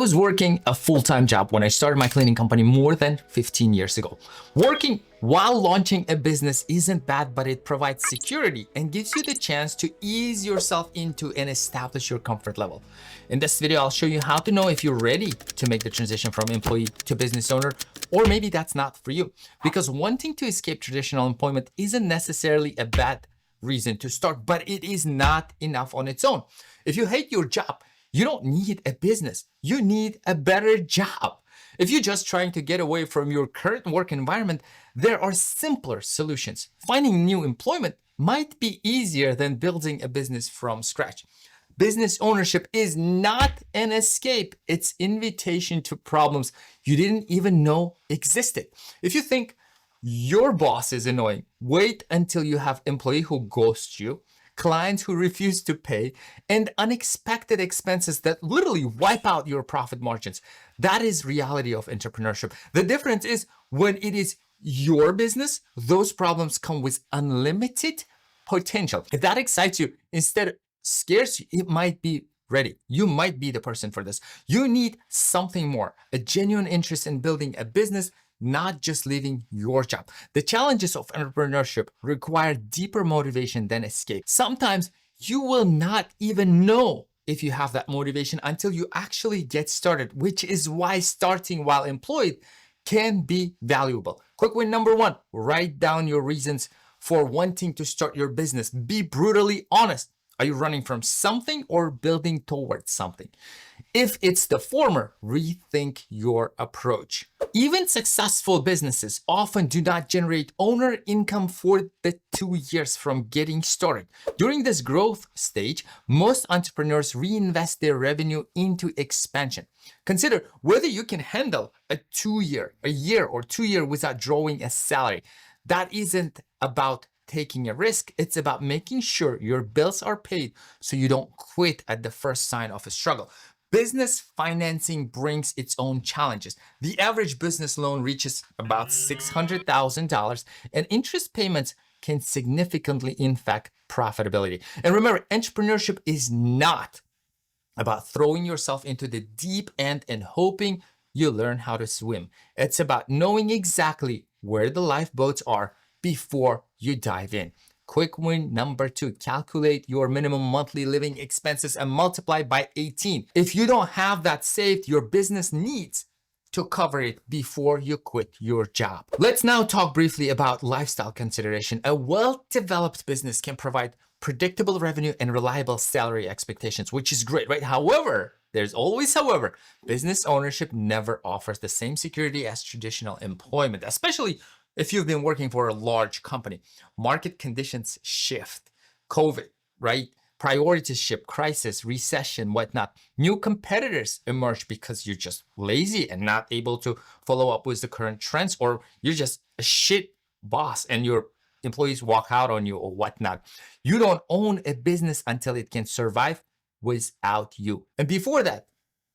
was working a full-time job when I started my cleaning company more than 15 years ago. Working while launching a business isn't bad, but it provides security and gives you the chance to ease yourself into and establish your comfort level. In this video, I'll show you how to know if you're ready to make the transition from employee to business owner, or maybe that's not for you. Because wanting to escape traditional employment isn't necessarily a bad reason to start, but it is not enough on its own. If you hate your job, you don't need a business. You need a better job. If you're just trying to get away from your current work environment, there are simpler solutions. Finding new employment might be easier than building a business from scratch. Business ownership is not an escape. It's invitation to problems you didn't even know existed. If you think your boss is annoying, wait until you have employee who ghosts you, clients who refuse to pay, and unexpected expenses that literally wipe out your profit margins. That is reality of entrepreneurship. The difference is when it is your business, those problems come with unlimited potential. If that excites you, instead scares you, it might be ready. You might be the person for this. You need something more, a genuine interest in building a business, not just leaving your job. The challenges of entrepreneurship require deeper motivation than escape. Sometimes you will not even know if you have that motivation until you actually get started, which is why starting while employed can be valuable. Quick win number one, write down your reasons for wanting to start your business. Be brutally honest. Are you running from something or building towards something? If it's the former, rethink your approach. Even successful businesses often do not generate owner income for the 2 years from getting started. During this growth stage, most entrepreneurs reinvest their revenue into expansion. Consider whether you can handle a year or 2 year without drawing a salary. That isn't about taking a risk. It's about making sure your bills are paid so you don't quit at the first sign of a struggle. Business financing brings its own challenges. The average business loan reaches about $600,000, and interest payments can significantly impact profitability. And remember, entrepreneurship is not about throwing yourself into the deep end and hoping you learn how to swim. It's about knowing exactly where the lifeboats are before you dive in. Quick win number two, calculate your minimum monthly living expenses and multiply by 18. If you don't have that saved, your business needs to cover it before you quit your job. Let's now talk briefly about lifestyle consideration. A well-developed business can provide predictable revenue and reliable salary expectations, which is great, right? However, there's always however, business ownership never offers the same security as traditional employment, especially if you've been working for a large company. Market conditions shift, COVID, right? Priorities shift, crisis, recession, whatnot. New competitors emerge because you're just lazy and not able to follow up with the current trends, or you're just a shit boss and your employees walk out on you or whatnot. You don't own a business until it can survive without you. And before that,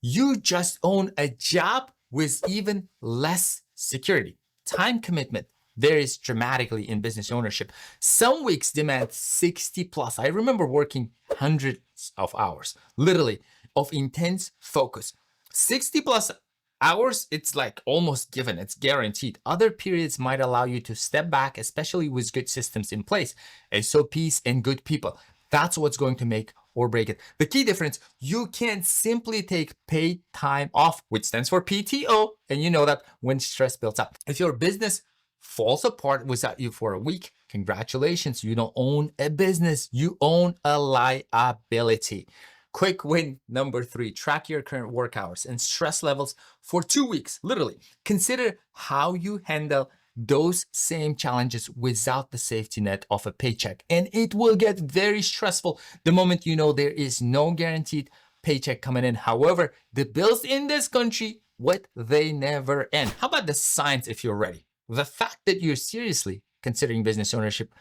you just own a job with even less security. Time commitment varies dramatically in business ownership. Some weeks demand 60 plus. I remember working hundreds of hours, literally, of intense focus. 60 plus hours, it's like almost given, it's guaranteed. Other periods might allow you to step back, especially with good systems in place, SOPs, and good people. That's what's going to make or break it. The key difference, you can't simply take paid time off, which stands for PTO, and you know that when stress builds up. If your business falls apart without you for a week, congratulations, you don't own a business, you own a liability. Quick win number three, track your current work hours and stress levels for 2 weeks, literally. Consider how you handle those same challenges without the safety net of a paycheck. And it will get very stressful the moment you know there is no guaranteed paycheck coming in. However, the bills in this country, they never end. How about the signs if you're ready? The fact that you're seriously considering business ownership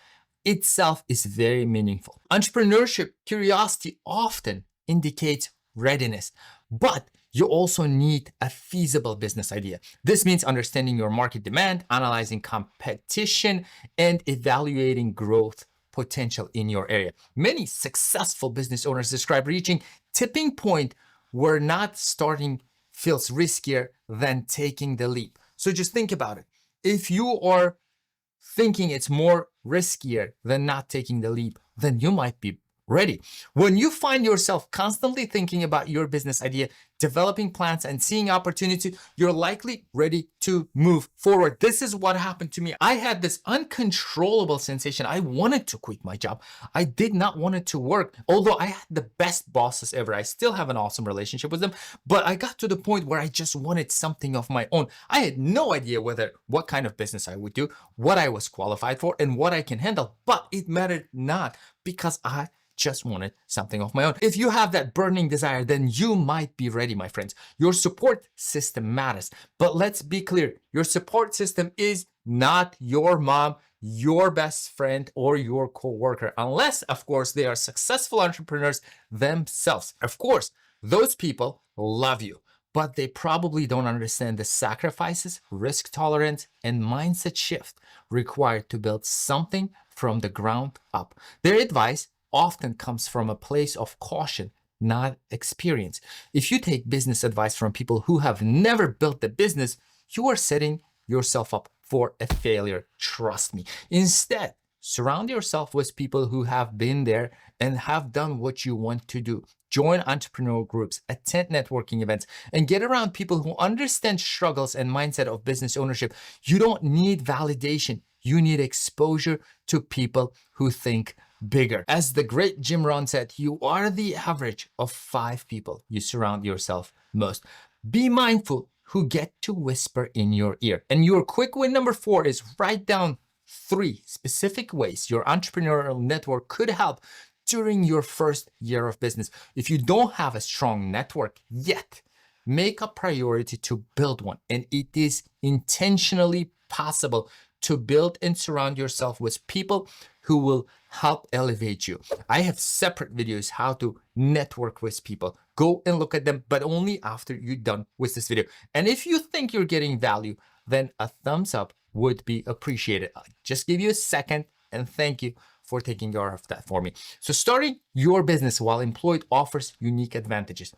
itself is very meaningful. Entrepreneurship curiosity often indicates readiness, but you also need a feasible business idea. This means understanding your market demand, analyzing competition, and evaluating growth potential in your area. Many successful business owners describe reaching tipping point where not starting feels riskier than taking the leap. So just think about it. If you are thinking it's more riskier than not taking the leap, then you might be ready. When you find yourself constantly thinking about your business idea, developing plans, and seeing opportunity, you're likely ready to move forward. This is what happened to me. I had this uncontrollable sensation. I wanted to quit my job. I did not want it to work. Although I had the best bosses ever, I still have an awesome relationship with them, but I got to the point where I just wanted something of my own. I had no idea what kind of business I would do, what I was qualified for, and what I can handle, but it mattered not, because I just wanted something of my own. If you have that burning desire, then you might be ready, my friends. Your support system matters, but let's be clear, your support system is not your mom, your best friend, or your coworker, unless, of course, they are successful entrepreneurs themselves. Of course, those people love you, but they probably don't understand the sacrifices, risk tolerance, and mindset shift required to build something from the ground up. Their advice often comes from a place of caution, not experience. If you take business advice from people who have never built a business, you are setting yourself up for a failure. Trust me. Instead, surround yourself with people who have been there and have done what you want to do. Join entrepreneurial groups, attend networking events, and get around people who understand struggles and mindset of business ownership. You don't need validation. You need exposure to people who think bigger. As the great Jim Rohn said, you are the average of 5 people you surround yourself most. Be mindful who get to whisper in your ear. And your quick win number 4 is write down 3 specific ways your entrepreneurial network could help during your first year of business. If you don't have a strong network yet, make a priority to build one. And it is intentionally possible to build and surround yourself with people who will help elevate you. I have separate videos how to network with people. Go and look at them, but only after you're done with this video. And if you think you're getting value, then a thumbs up would be appreciated. I'll just give you a second, and thank you for taking care of that for me. So starting your business while employed offers unique advantages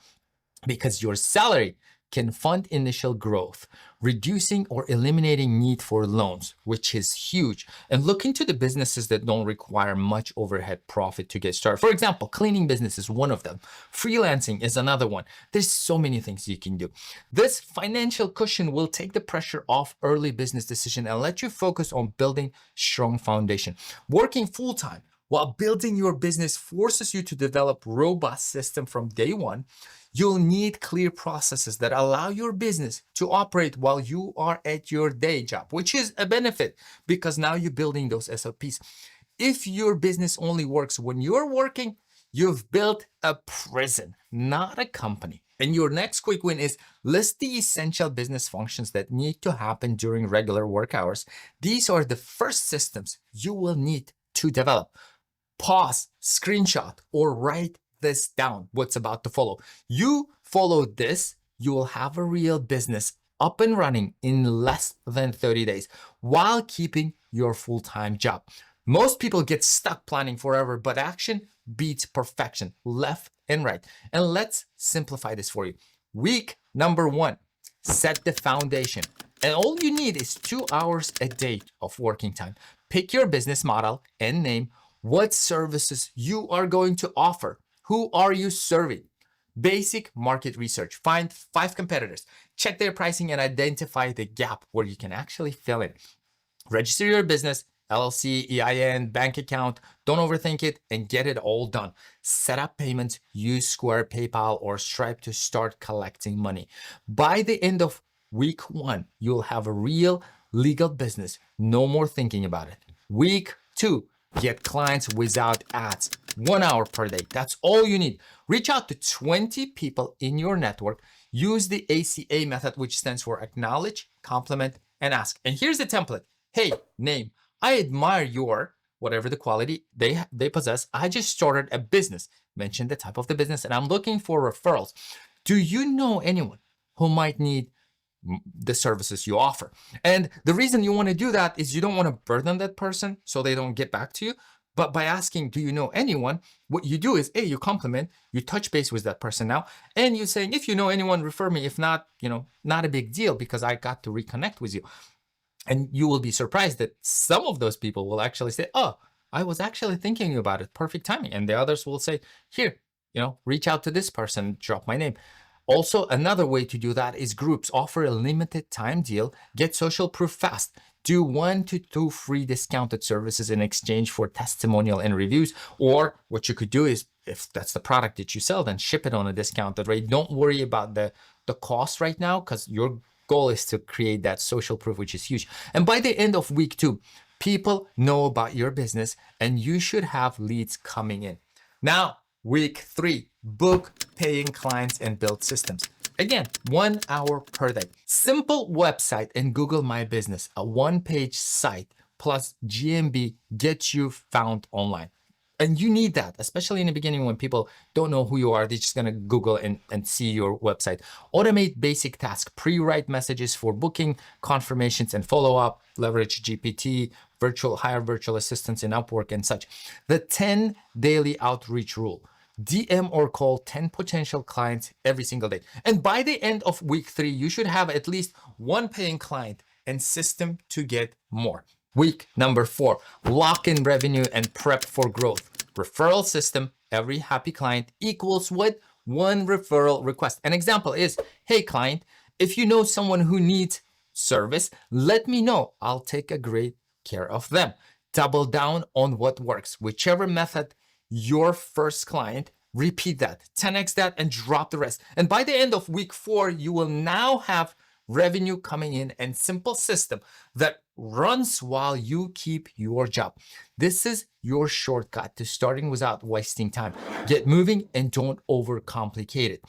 because your salary can fund initial growth, reducing or eliminating need for loans, which is huge. And look into the businesses that don't require much overhead profit to get started. For example, cleaning business is one of them. Freelancing is another one. There's so many things you can do. This financial cushion will take the pressure off early business decision and let you focus on building strong foundation. Working full-time while building your business forces you to develop robust system from day one. You'll need clear processes that allow your business to operate while you are at your day job, which is a benefit because now you're building those SOPs. If your business only works when you're working, you've built a prison, not a company. And your next quick win is list the essential business functions that need to happen during regular work hours. These are the first systems you will need to develop. Pause, screenshot, or write this down, what's about to follow. You follow this, you will have a real business up and running in less than 30 days while keeping your full-time job. Most people get stuck planning forever, but action beats perfection, left and right. And let's simplify this for you. Week number 1, set the foundation. And all you need is 2 hours a day of working time. Pick your business model and name what services you are going to offer. Who are you serving? Basic market research. Find 5 competitors. Check their pricing and identify the gap where you can actually fill in. Register your business, LLC, EIN, bank account. Don't overthink it and get it all done. Set up payments. Use Square, PayPal, or Stripe to start collecting money. By the end of week 1, you'll have a real legal business. No more thinking about it. Week 2, get clients without ads. 1 hour per day. That's all you need. Reach out to 20 people in your network. Use the ACA method, which stands for acknowledge, compliment, and ask. And here's the template. Hey, name. I admire your, whatever the quality they possess. I just started a business. Mention the type of the business, and I'm looking for referrals. Do you know anyone who might need the services you offer? And the reason you want to do that is you don't want to burden that person so they don't get back to you. But by asking, do you know anyone? What you do is, A, you compliment, you touch base with that person now, and you're saying, if you know anyone, refer me. If not, not a big deal because I got to reconnect with you. And you will be surprised that some of those people will actually say, oh, I was actually thinking about it. Perfect timing. And the others will say, here, reach out to this person, drop my name. Also, another way to do that is groups. Offer a limited time deal, get social proof fast. Do 1 to 2 free discounted services in exchange for testimonial and reviews. Or what you could do is, if that's the product that you sell, then ship it on a discounted rate. Don't worry about the cost right now, because your goal is to create that social proof, which is huge. And by the end of week 2, people know about your business and you should have leads coming in. Now, week 3, book paying clients and build systems. Again, 1 hour per day. Simple website and Google My Business, a 1-page site plus GMB gets you found online. And you need that, especially in the beginning when people don't know who you are. They're just going to Google and see your website. Automate basic tasks, pre-write messages for booking, confirmations, and follow-up. Leverage GPT, hire virtual assistants in Upwork and such. The 10 daily outreach rule. DM or call 10 potential clients every single day. And by the end of week 3, you should have at least 1 paying client and system to get more. Week number 4, lock in revenue and prep for growth. Referral system, every happy client equals what? 1 referral request. An example is, hey client, if you know someone who needs service, let me know. I'll take a great care of them. Double down on what works. Whichever method your first client, repeat that, 10x that, and drop the rest. And by the end of week 4, you will now have revenue coming in and simple system that runs while you keep your job. This is your shortcut to starting without wasting time. Get moving and don't overcomplicate it.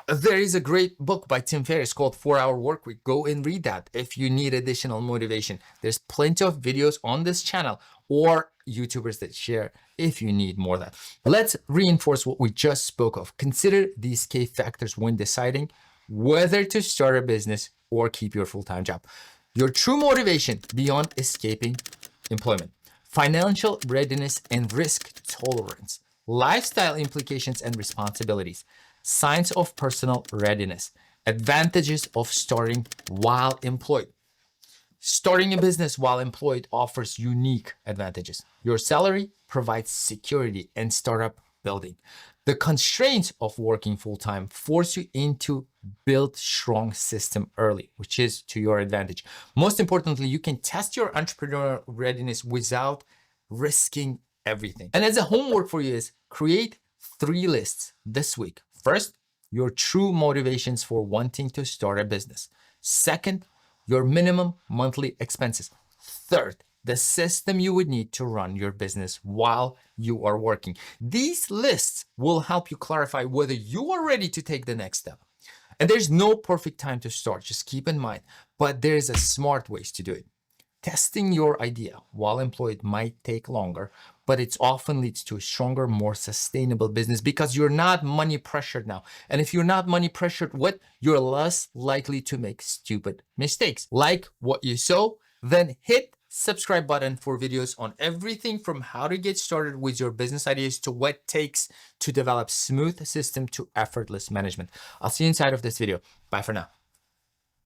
There is a great book by Tim Ferriss called 4-Hour Workweek. Go and read that if you need additional motivation. There's plenty of videos on this channel or YouTubers that share if you need more of that. Let's reinforce what we just spoke of. Consider these key factors when deciding whether to start a business or keep your full-time job. Your true motivation beyond escaping employment, financial readiness and risk tolerance, lifestyle implications and responsibilities, signs of personal readiness, advantages of starting while employed. Starting a business while employed offers unique advantages. Your salary provides security and startup building. The constraints of working full-time force you into build strong system early, which is to your advantage. Most importantly, you can test your entrepreneurial readiness without risking everything. And as a homework for you is create 3 lists this week. First, your true motivations for wanting to start a business. Second, your minimum monthly expenses. Third, the system you would need to run your business while you are working. These lists will help you clarify whether you are ready to take the next step. And there's no perfect time to start, just keep in mind, but there's a smart ways to do it. Testing your idea while employed might take longer, but it often leads to a stronger, more sustainable business because you're not money pressured now. And if you're not money pressured, you're less likely to make stupid mistakes. Like what you saw, then hit subscribe button for videos on everything from how to get started with your business ideas to what it takes to develop smooth system to effortless management. I'll see you inside of this video. Bye for now.